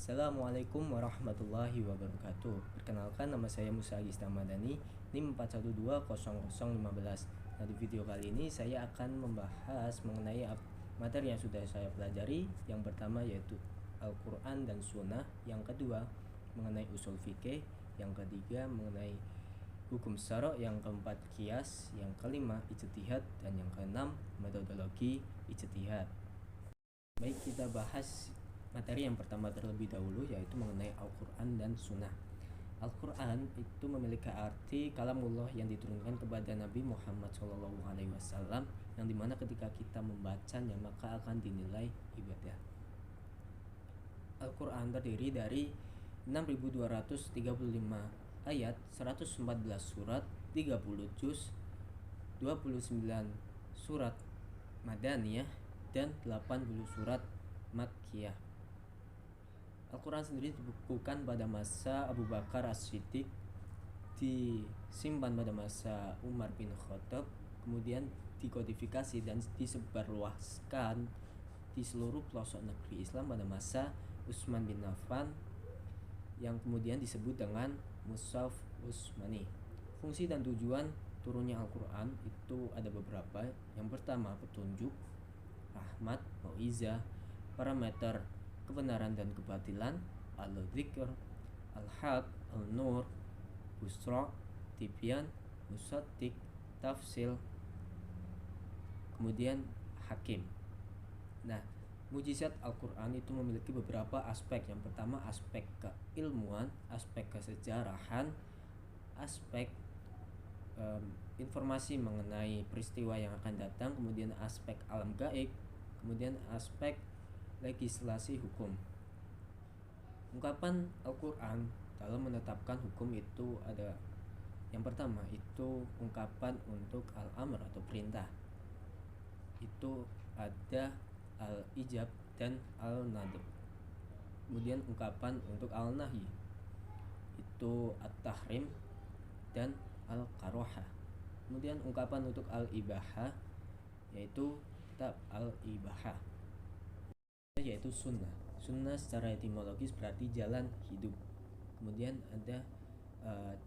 Assalamualaikum warahmatullahi wabarakatuh. Perkenalkan, nama saya Musa Agista Madani, NIM 4120015. Nah, di video kali ini saya akan membahas mengenai materi yang sudah saya pelajari. Yang pertama yaitu Al-Quran dan Sunnah. Yang kedua mengenai usul fikih. Yang ketiga mengenai hukum syara'. Yang keempat qiyas. Yang kelima ijtihad. Dan yang keenam metodologi ijtihad. Baik, kita bahas materi yang pertama terlebih dahulu, yaitu mengenai Al-Quran dan Sunnah. Al-Quran itu memiliki arti kalamullah yang diturunkan kepada Nabi Muhammad SAW, yang dimana ketika kita membacanya maka akan dinilai ibadah. Al-Quran terdiri dari 6.235 ayat, 114 surat, 30 juz, 29 surat Madaniyah, dan 80 surat Makkiyah. Al-Quran sendiri dibukukan pada masa Abu Bakar As-Siddiq, disimpan pada masa Umar bin Khattab, kemudian dikodifikasi dan disebarluaskan di seluruh pelosok negeri Islam pada masa Utsman bin Affan, yang kemudian disebut dengan Mushaf Utsmani. Fungsi dan tujuan turunnya Al-Quran itu ada beberapa. Yang pertama, petunjuk, rahmat, mau'izah, parameter kebenaran dan kebatilan, al-dzikr, al-haq, al-nur, busra, tibyan, musaddiq, tafsil, kemudian hakim. Nah, mujizat Al-Quran itu memiliki beberapa aspek. Yang pertama, aspek keilmuan, aspek kesejarahan, aspek informasi mengenai peristiwa yang akan datang, kemudian aspek alam gaib, kemudian aspek legislasi hukum. Ungkapan Al-Quran dalam menetapkan hukum itu ada. Yang pertama itu ungkapan untuk al-amr atau perintah. Itu ada al-ijab dan al-nadb. Kemudian ungkapan untuk al-nahi itu at-tahrim dan al-karohah. Kemudian ungkapan untuk al-ibahah yaitu kitab al-ibahah, yaitu sunnah. Sunnah secara etimologis berarti jalan hidup. Kemudian ada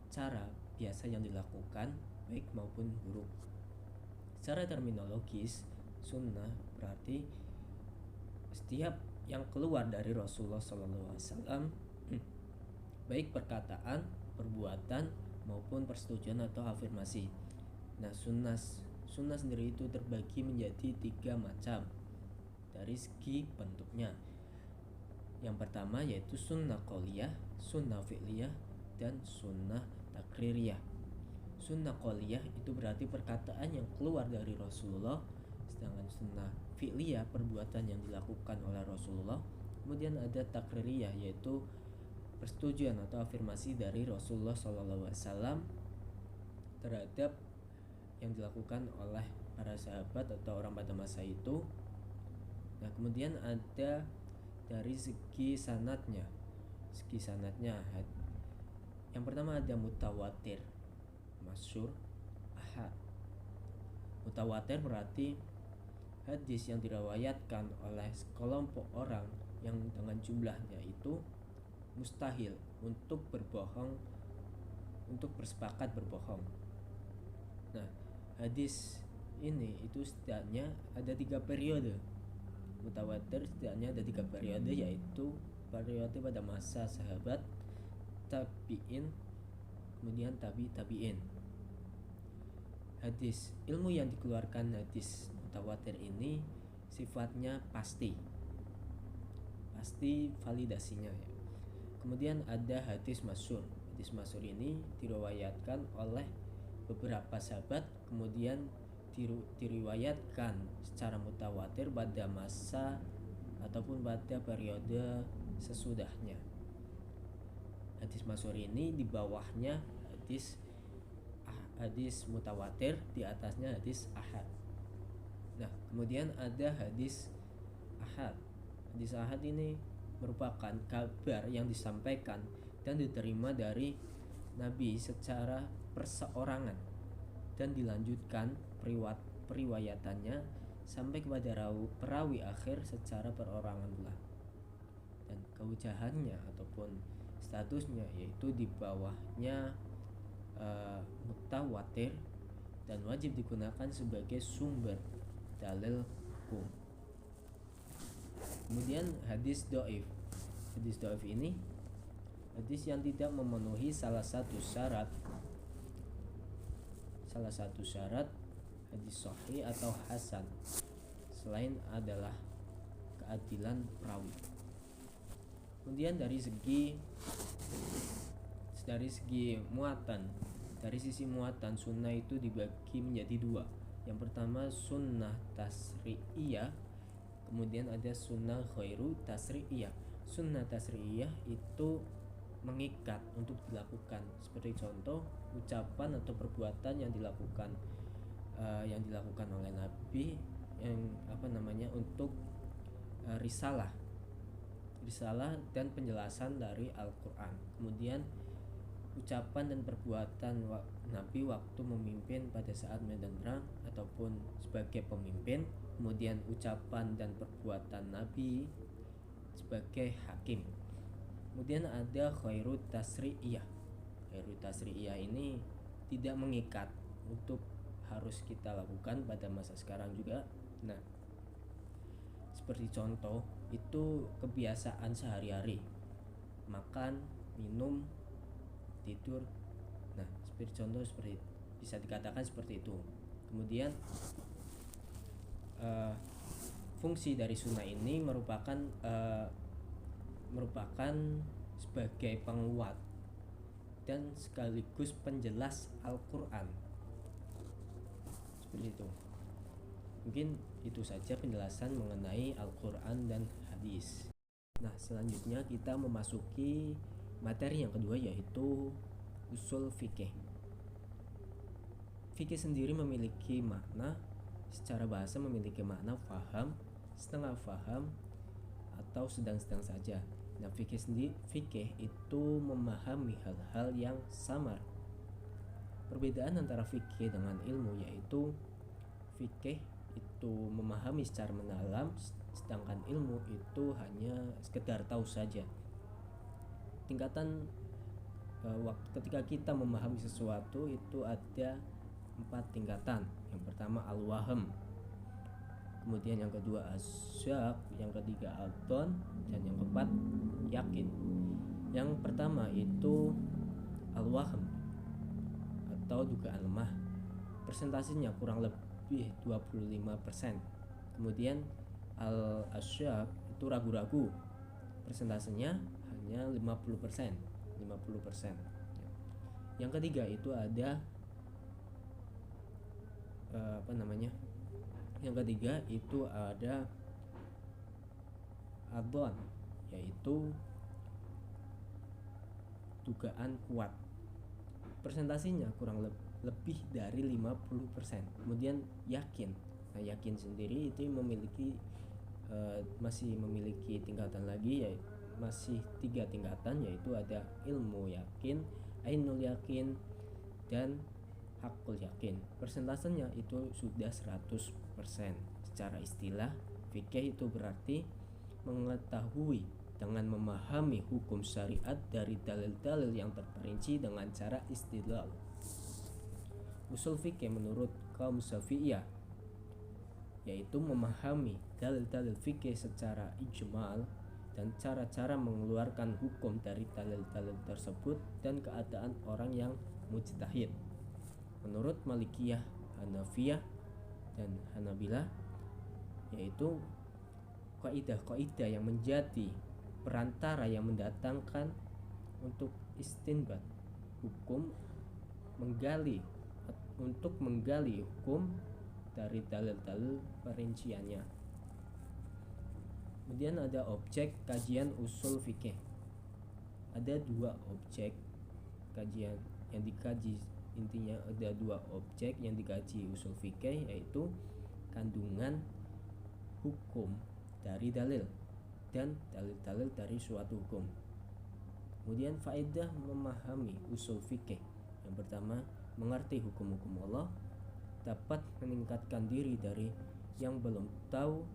cara biasa yang dilakukan baik maupun buruk. Secara terminologis, sunnah berarti setiap yang keluar dari Rasulullah SAW, baik perkataan, perbuatan maupun persetujuan atau afirmasi. Nah, sunnah sendiri itu terbagi menjadi 3 macam dari segi bentuknya. Yang pertama yaitu sunnah qauliyah, sunnah fi'liyah, dan sunnah takririyah. Sunnah qauliyah itu berarti perkataan yang keluar dari Rasulullah, sedangkan sunnah fi'liyah perbuatan yang dilakukan oleh Rasulullah. Kemudian ada takririyah yaitu persetujuan atau afirmasi dari Rasulullah SAW terhadap yang dilakukan oleh para sahabat atau orang pada masa itu. Nah, kemudian ada dari segi sanadnya. Yang pertama ada mutawatir, masyhur, ahad. Mutawatir berarti hadis yang diriwayatkan oleh sekelompok orang yang dengan jumlahnya itu mustahil untuk bersepakat berbohong. Nah, hadis ini itu setidaknya ada 3 periode. Mutawatir setidaknya ada 3 periode, yaitu periode pada masa sahabat, tabi'in, kemudian tabi'in. Hadis, ilmu yang dikeluarkan hadis mutawatir ini sifatnya pasti validasinya ya. Kemudian ada hadis masyhur. Hadis masyhur ini diriwayatkan oleh beberapa sahabat, kemudian diriwayatkan secara mutawatir pada masa ataupun pada periode sesudahnya. Hadis masyhur ini di bawahnya hadis mutawatir, di atasnya hadis ahad. Nah, kemudian ada hadis ahad. Hadis ahad ini merupakan kabar yang disampaikan dan diterima dari Nabi secara perseorangan dan dilanjutkan periwayatannya sampai kepada perawi akhir secara perorangan pula. dan keujahannya ataupun statusnya yaitu di bawahnya mutawatir dan wajib digunakan sebagai sumber dalil hukum. Kemudian hadis dhaif. Hadis dhaif ini hadis yang tidak memenuhi salah satu syarat hadis sahih atau hasan selain adalah keadilan perawi. Kemudian dari segi muatan, dari sisi muatan sunnah itu dibagi menjadi dua. Yang pertama sunnah tasri'iyah, kemudian ada sunnah ghairu tasri'iyah. Sunnah tasri'iyah itu mengikat untuk dilakukan, seperti contoh ucapan atau perbuatan yang dilakukan oleh Nabi yang untuk risalah dan penjelasan dari Al-Quran. Kemudian ucapan dan perbuatan Nabi waktu memimpin pada saat medan perang ataupun sebagai pemimpin. Kemudian ucapan dan perbuatan Nabi sebagai hakim. Kemudian ada khairu tasri'iyah. Khairu tasri'iyah ini tidak mengikat untuk harus kita lakukan pada masa sekarang juga. Nah, seperti contoh itu kebiasaan sehari-hari, makan, minum, tidur. Nah, seperti contoh bisa dikatakan seperti itu. Kemudian fungsi dari sunnah ini merupakan sebagai penguat dan sekaligus penjelas Al-Quran. Seperti itu. Mungkin itu saja penjelasan mengenai Al-Quran dan hadis. Nah, selanjutnya kita memasuki materi yang kedua, yaitu usul fikih. Fikih sendiri memiliki makna, secara bahasa memiliki makna faham, setengah faham, atau sedang-sedang saja. Nah, fikih itu memahami hal-hal yang samar. Perbedaan antara fikih dengan ilmu yaitu fikih itu memahami secara mendalam, sedangkan ilmu itu hanya sekedar tahu saja. Tingkatan ketika kita memahami sesuatu itu ada 4 tingkatan. Yang pertama al-wahm, kemudian yang kedua asyak, yang ketiga al-dhon, dan yang keempat yakin. Yang pertama itu al-wahm atau dugaan lemah, persentasenya kurang lebih 25%. Kemudian al-asyak itu ragu-ragu, persentasenya hanya 50%. Yang ketiga itu ada yang ketiga itu ada adon, yaitu dugaan kuat, persentasenya kurang lebih dari 50%. Kemudian yakin. Nah, yakin sendiri itu masih memiliki tingkatan lagi, yaitu masih 3 tingkatan, yaitu ada ilmu yakin, ainul yakin, dan hakul yakin. Persentasenya itu sudah 100%. Secara istilah fikih itu berarti mengetahui dengan memahami hukum syariat dari dalil-dalil yang terperinci dengan cara istidlal. Usul fikih menurut kaum Syafi'iyah yaitu memahami dalil-dalil fikih secara ijmal dan cara-cara mengeluarkan hukum dari dalil-dalil tersebut dan keadaan orang yang mujtahid. Menurut Malikiyah, Hanafiyah, dan Hanabilah yaitu kaidah-kaidah yang menjadi perantara yang mendatangkan untuk istinbat hukum, untuk menggali hukum dari dalil-dalil perinciannya. Kemudian ada objek kajian usul fikih. Ada 2 objek kajian yang dikaji. Intinya ada 2 objek yang dikaji usul fikih, yaitu kandungan hukum dari dalil dan dalil-dalil dari suatu hukum. Kemudian faedah memahami usul fikih. Yang pertama, mengerti hukum-hukum Allah dapat meningkatkan diri dari yang belum tahu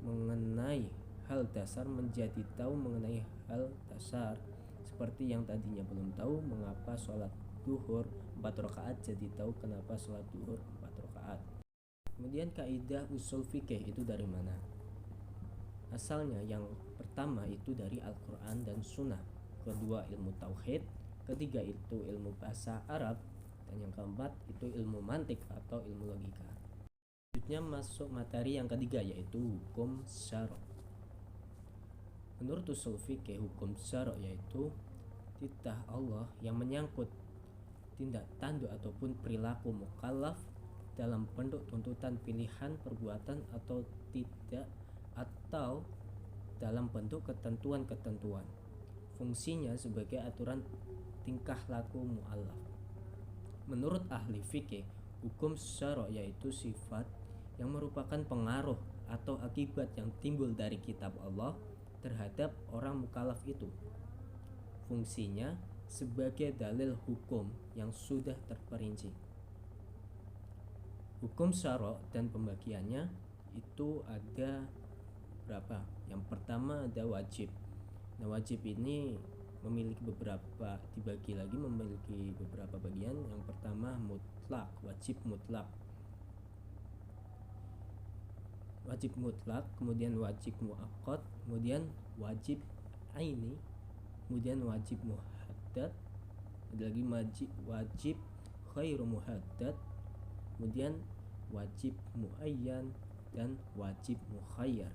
mengenai hal dasar menjadi tahu mengenai hal dasar, seperti yang tadinya belum tahu mengapa sholat duhur 4 rakaat jadi tahu kenapa sholat duhur 4 rakaat. Kemudian kaidah usul fikih itu dari mana? Asalnya yang pertama itu dari Al-Quran dan Sunnah, kedua ilmu tauhid, ketiga itu ilmu bahasa Arab, dan yang keempat itu ilmu mantik atau ilmu logika. Selanjutnya masuk materi yang ketiga yaitu hukum syara'. Menurut usul fikih, hukum syara' yaitu titah Allah yang menyangkut tindak tanduk ataupun perilaku mukallaf dalam bentuk tuntutan pilihan perbuatan atau tidak, atau dalam bentuk ketentuan-ketentuan. Fungsinya sebagai aturan tingkah laku mu'allaf. Menurut ahli fikih, hukum syara' yaitu sifat yang merupakan pengaruh atau akibat yang timbul dari kitab Allah terhadap orang mukallaf itu. Fungsinya sebagai dalil hukum yang sudah terperinci. Hukum syara' dan pembagiannya itu ada berapa? Yang pertama ada wajib. Nah, wajib ini memiliki beberapa, dibagi lagi memiliki beberapa bagian. Yang pertama mutlak, wajib mutlak. Wajib mutlak, kemudian wajib muakkad, kemudian wajib aini, kemudian wajib muhaddad, ada lagi wajib khairu muhaddad, kemudian wajib muayyan, dan wajib mukhayyar.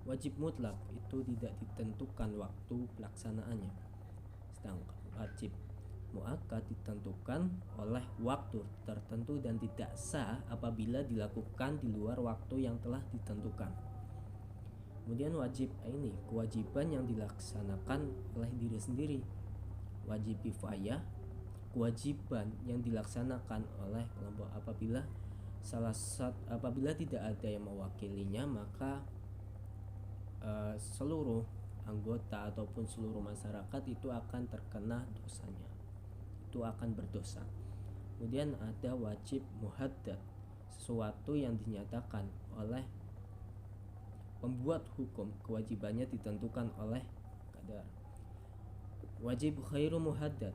Wajib mutlak itu tidak ditentukan waktu pelaksanaannya, sedangkan wajib muakkad ditentukan oleh waktu tertentu dan tidak sah apabila dilakukan di luar waktu yang telah ditentukan. Kemudian wajib aini, kewajiban yang dilaksanakan oleh diri sendiri. Wajib kifayah, kewajiban yang dilaksanakan oleh kelompok. Apabila tidak ada yang mewakilinya, maka seluruh anggota ataupun seluruh masyarakat itu akan terkena dosanya, itu akan berdosa. Kemudian ada wajib muhaddad, sesuatu yang dinyatakan oleh pembuat hukum, kewajibannya ditentukan oleh qadar. Wajib khairu muhaddad,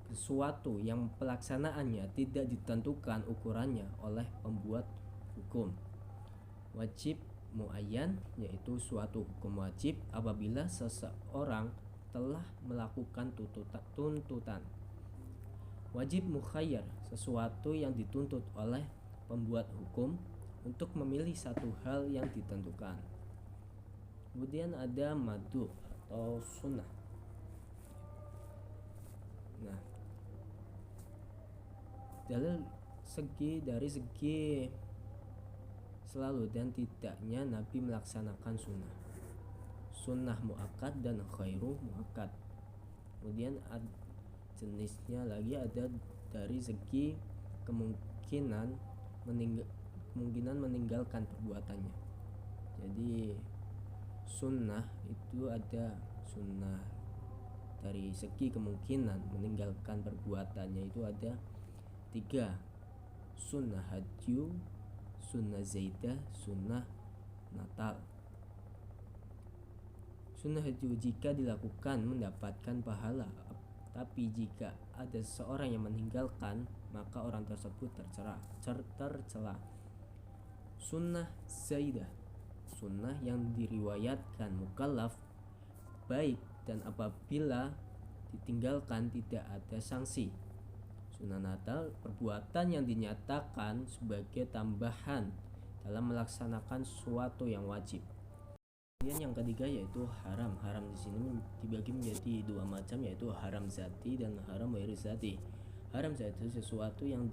sesuatu yang pelaksanaannya tidak ditentukan ukurannya oleh pembuat hukum. Wajib muayyan, yaitu suatu hukum wajib apabila seseorang telah melakukan tuntutan. Wajib mukhayyar, sesuatu yang dituntut oleh pembuat hukum untuk memilih satu hal yang ditentukan. Kemudian ada madhub atau sunnah. Nah, dari segi selalu dan tidaknya Nabi melaksanakan sunnah muakkad dan khairu muakkad. Kemudian jenisnya lagi ada dari segi kemungkinan meninggalkan perbuatannya. Jadi sunnah itu ada sunnah dari segi kemungkinan meninggalkan perbuatannya itu ada 3: sunnah hadyu, sunnah zaidah, sunnah natal. Sunnah hadyu jika dilakukan mendapatkan pahala, tapi jika ada seseorang yang meninggalkan maka orang tersebut tercela. Sunnah zaidah, sunnah yang diriwayatkan mukallaf baik dan apabila ditinggalkan tidak ada sanksi. Sunnah natal, perbuatan yang dinyatakan sebagai tambahan dalam melaksanakan suatu yang wajib. Kemudian yang ketiga yaitu haram. Haram di sini dibagi menjadi 2 macam, yaitu haram zati dan haram ghairu zati. Haram zati sesuatu yang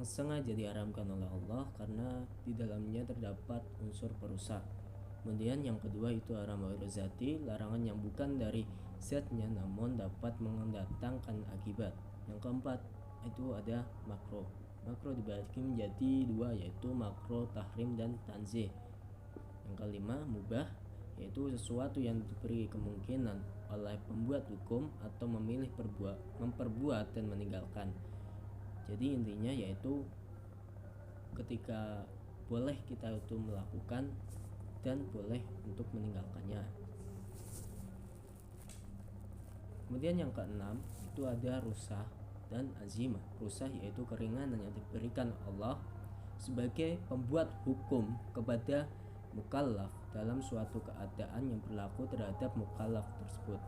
sengaja diharamkan oleh Allah karena di dalamnya terdapat unsur perusak. Kemudian yang kedua itu haram ghairu zati, larangan yang bukan dari zatnya namun dapat mendatangkan akibat. Yang keempat itu ada makruh. Makruh dibagi menjadi 2, yaitu makruh tahrim dan tanzih. Yang kelima mubah, yaitu sesuatu yang diberi kemungkinan oleh pembuat hukum atau memilih memperbuat dan meninggalkan. Jadi intinya yaitu ketika boleh kita itu melakukan dan boleh untuk meninggalkannya. Kemudian yang keenam itu ada rusah dan azimah. Rusah yaitu keringanan yang diberikan Allah sebagai pembuat hukum kepada mukallaf dalam suatu keadaan yang berlaku terhadap mukallaf tersebut.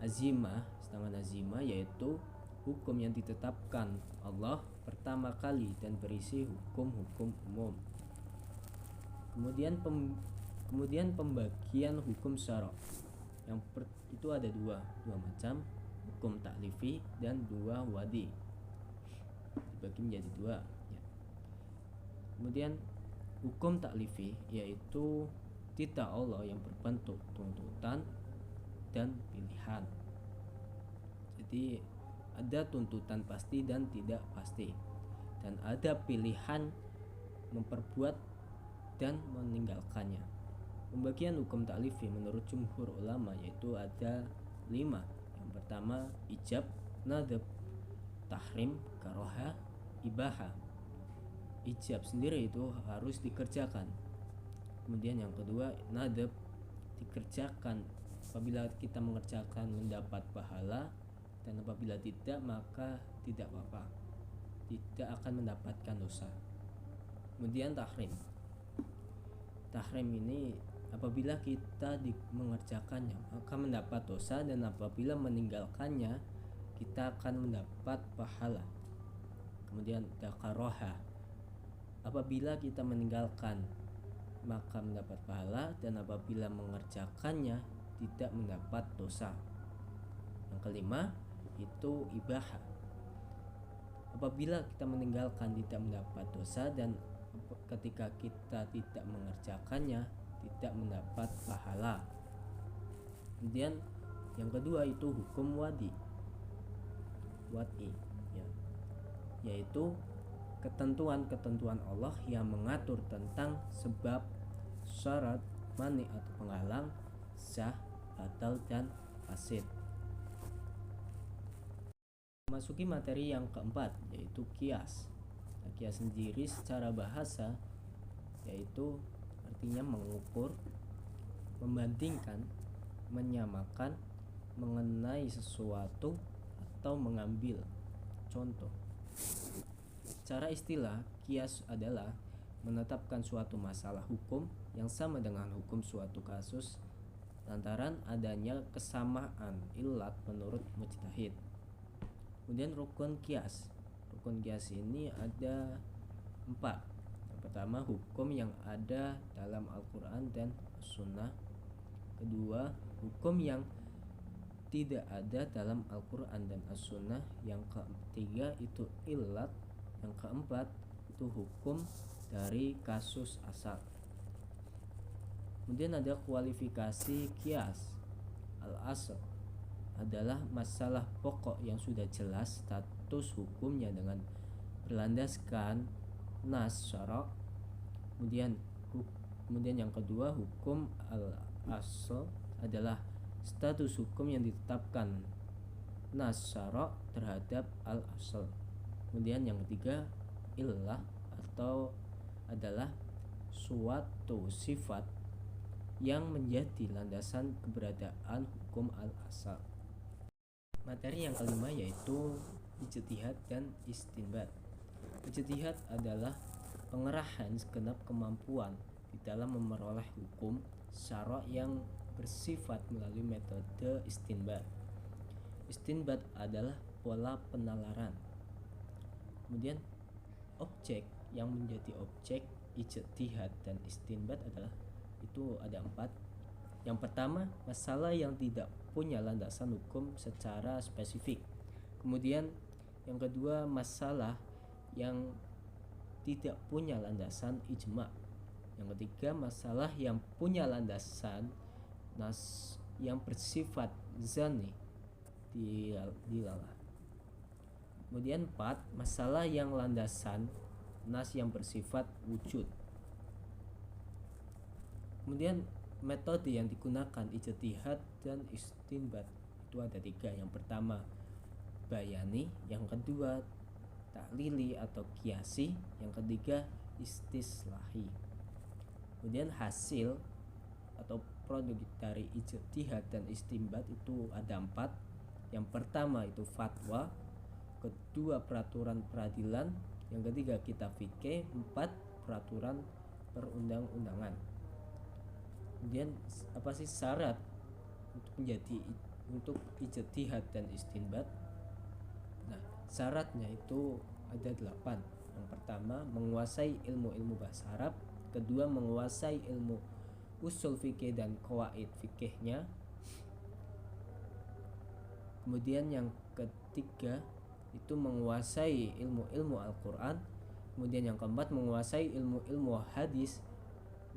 Sedangkan azimah yaitu hukum yang ditetapkan Allah pertama kali dan berisi hukum-hukum umum. Kemudian pembagian hukum syara. Itu ada dua macam, hukum taklifi dan dua wadi. Dibagi menjadi dua. Ya. Kemudian hukum taklifi yaitu titah Allah yang berbentuk tuntutan dan pilihan. Jadi ada tuntutan pasti dan tidak pasti, dan ada pilihan memperbuat dan meninggalkannya. Pembagian hukum taklifi menurut jumhur ulama yaitu ada 5. Yang pertama ijab, nadab, tahrim, karoha, ibaha. Ijab sendiri itu harus dikerjakan. Kemudian yang kedua nadab, dikerjakan. Apabila kita mengerjakan mendapat pahala, dan apabila tidak maka tidak apa-apa, tidak akan mendapatkan dosa. Kemudian tahrim ini apabila kita mengerjakannya maka mendapat dosa, dan apabila meninggalkannya kita akan mendapat pahala. Kemudian karoha, apabila kita meninggalkan maka mendapat pahala, dan apabila mengerjakannya tidak mendapat dosa. Yang kelima itu ibaha, apabila kita meninggalkan tidak mendapat dosa, dan ketika kita tidak mengerjakannya tidak mendapat pahala. Kemudian yang kedua itu hukum wadi ya, yaitu ketentuan-ketentuan Allah yang mengatur tentang sebab, syarat, mani atau penghalang, sah, batal, dan fasid. Memasuki materi yang keempat yaitu kias. Kias sendiri secara bahasa yaitu artinya mengukur, membandingkan, menyamakan, mengenai sesuatu, atau mengambil contoh. Secara istilah, kias adalah menetapkan suatu masalah hukum yang sama dengan hukum suatu kasus lantaran adanya kesamaan ilat menurut mujtahid. Kemudian rukun kias ini ada 4. Yang pertama hukum yang ada dalam Al-Quran dan Sunnah. Kedua hukum yang tidak ada dalam Al-Quran dan As-Sunnah. Yang ketiga itu ilat. Yang keempat itu hukum dari kasus asal. Kemudian ada kualifikasi kias. Al-asl adalah masalah pokok yang sudah jelas status hukumnya dengan berlandaskan nas syara'. Kemudian yang kedua hukum al-asl adalah status hukum yang ditetapkan nas syara' terhadap al-asl. Kemudian yang ketiga illah atau adalah suatu sifat yang menjadi landasan keberadaan hukum al-asal. Materi yang kelima yaitu ijtihad dan istinbat. Ijtihad adalah pengerahan segenap kemampuan di dalam memperoleh hukum syara' yang bersifat melalui metode istinbat. Istinbat adalah pola penalaran. Kemudian objek yang menjadi objek ijtihad dan istinbat adalah itu ada 4. Yang pertama, masalah yang tidak punya landasan hukum secara spesifik. Kemudian yang kedua, masalah yang tidak punya landasan ijma'. Yang ketiga, masalah yang punya landasan nas yang bersifat zanni dilalah. Kemudian 4, masalah yang landasan nas yang bersifat wujud. Kemudian metode yang digunakan ijtihad dan istinbat itu ada 3. Yang pertama bayani, yang kedua taklili atau kiasi, yang ketiga istislahi. Kemudian hasil atau produk dari ijtihad dan istinbat itu ada 4. Yang pertama itu fatwa, kedua peraturan peradilan, yang ketiga kitab fikih, 4 peraturan perundang-undangan. Kemudian apa sih syarat untuk ijtihad dan istinbat? Nah, syaratnya itu ada 8. Yang pertama menguasai ilmu bahasa Arab, kedua menguasai ilmu usul fikih dan qawaid fikihnya, kemudian yang ketiga itu menguasai ilmu Al-Quran, kemudian yang keempat menguasai ilmu hadis,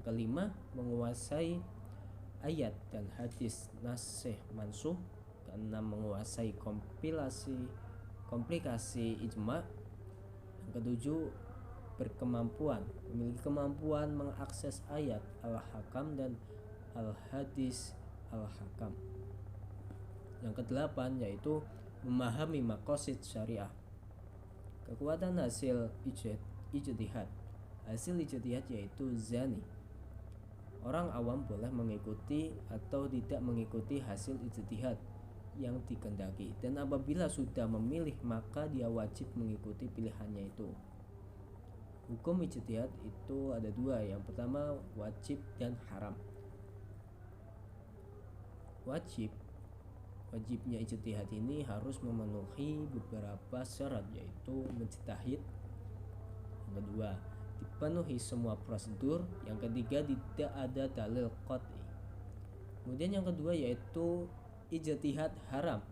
kelima menguasai ayat dan hadis nasikh mansuh, keenam menguasai komplikasi ijma, yang ketujuh memiliki kemampuan mengakses ayat al-hakam dan al-hadis al-hakam. Yang kedelapan yaitu memahami maqasid syariah. Kekuatan hasil ijtihad. Hasil ijtihad yaitu zani. Orang awam boleh mengikuti atau tidak mengikuti hasil ijtihad yang dikehendaki, dan apabila sudah memilih maka dia wajib mengikuti pilihannya itu. Hukum ijtihad itu ada 2. Yang pertama wajib dan haram. Wajibnya ijtihad ini harus memenuhi beberapa syarat, yaitu mujtahid. Yang kedua, dipenuhi semua prosedur. Yang ketiga, tidak ada dalil qat'i. Kemudian yang kedua yaitu ijtihad haram,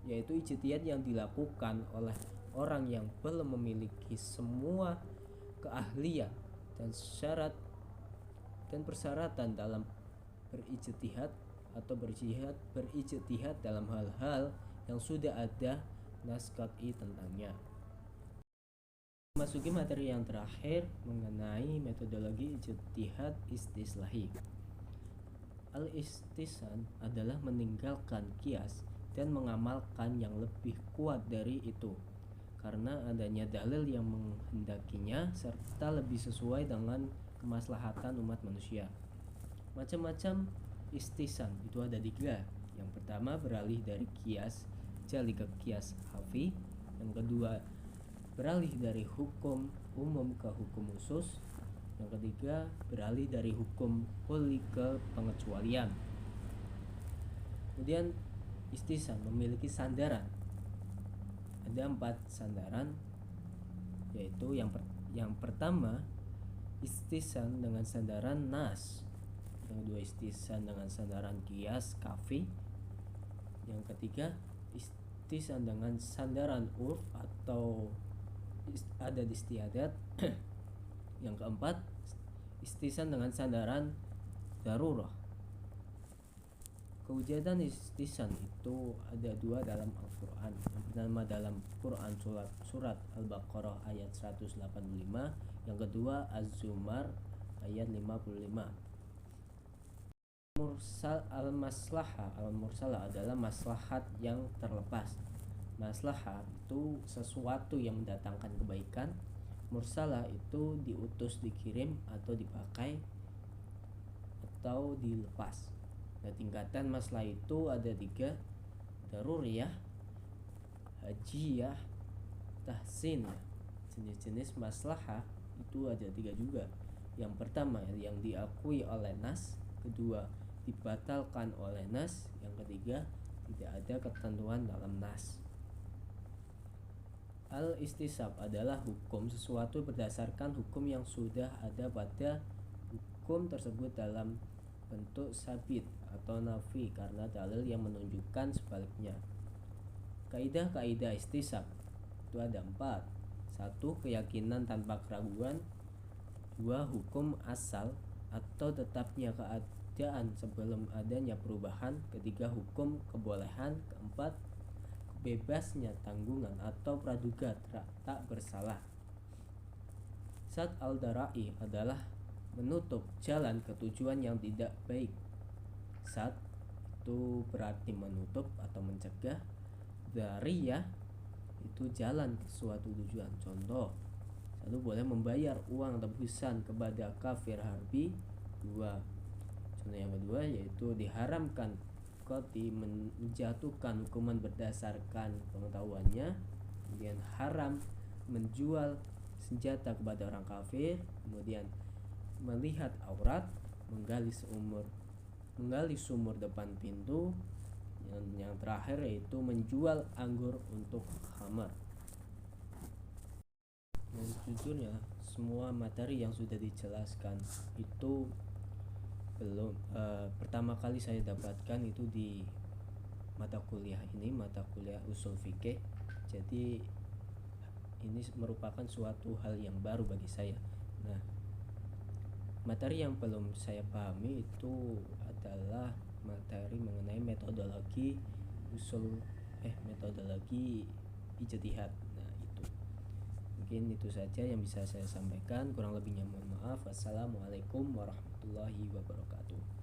yaitu ijtihad yang dilakukan oleh orang yang belum memiliki semua keahlian dan syarat dan persyaratan dalam berijtihad atau berijtihad dalam hal-hal yang sudah ada nas qat'i tentangnya. Masuki materi yang terakhir mengenai metodologi ijtihad istislahi. Al-istihsan adalah meninggalkan qiyas dan mengamalkan yang lebih kuat dari itu karena adanya dalil yang menghendakinya serta lebih sesuai dengan kemaslahatan umat manusia. Macam-macam istihsan itu ada 3. Yang pertama beralih dari qiyas jali ke qiyas khafi. Yang kedua beralih dari hukum umum ke hukum khusus. Yang ketiga beralih dari hukum kulli ke pengecualian. Kemudian istihsan memiliki sandaran. Ada 4 sandaran, yaitu yang pertama istihsan dengan sandaran nas, yang kedua istihsan dengan sandaran qiyas kafi, yang ketiga istihsan dengan sandaran urf atau adat istiadat, yang keempat istihsan dengan sandaran darurah. Kewujudan istihsan itu ada 2 dalam Al-Quran. Yang pertama dalam Quran surat Al-Baqarah ayat 185, yang kedua Az-Zumar ayat 55. Al-Mursalah adalah maslahat yang terlepas. Maslahat itu sesuatu yang mendatangkan kebaikan. Mursalah itu diutus, dikirim, atau dipakai, atau dilepas. Nah, tingkatan masalah itu ada 3: daruriyah, hajiyah, tahsiniyah. Jenis-jenis maslahah itu ada 3 juga. Yang pertama yang diakui oleh nas, kedua dibatalkan oleh nas, yang ketiga tidak ada ketentuan dalam nas. Al-istihsab adalah hukum sesuatu berdasarkan hukum yang sudah ada pada hukum tersebut dalam bentuk sabit atau nafi karena dalil yang menunjukkan sebaliknya. Kaidah-kaidah istihsab itu ada 4. 1. Keyakinan tanpa keraguan. 2. Hukum asal atau tetapnya keadaan sebelum adanya perubahan. Ketiga, hukum kebolehan. Keempat, bebasnya tanggungan atau praduga tak bersalah. Sad al-darai adalah menutup jalan ke tujuan yang tidak baik. Sad itu berarti menutup atau mencegah. Dariyah itu jalan ke suatu tujuan. Contoh, 1. boleh membayar uang tebusan kepada kafir harbi. 2. Kemudian yang kedua yaitu diharamkan qati menjatuhkan hukuman berdasarkan pengetahuannya. Kemudian haram menjual senjata kepada orang kafir. Kemudian melihat aurat, menggali sumur depan pintu. Yang terakhir yaitu menjual anggur untuk khamar. Dan jujurnya semua materi yang sudah dijelaskan itu belum pertama kali saya dapatkan itu di mata kuliah usul fikih. Jadi ini merupakan suatu hal yang baru bagi saya. Nah, materi yang belum saya pahami itu adalah materi mengenai metodologi ijtihad. Nah, itu mungkin itu saja yang bisa saya sampaikan, kurang lebihnya mohon maaf. Wassalamualaikum warahmatullahi wabarakatuh.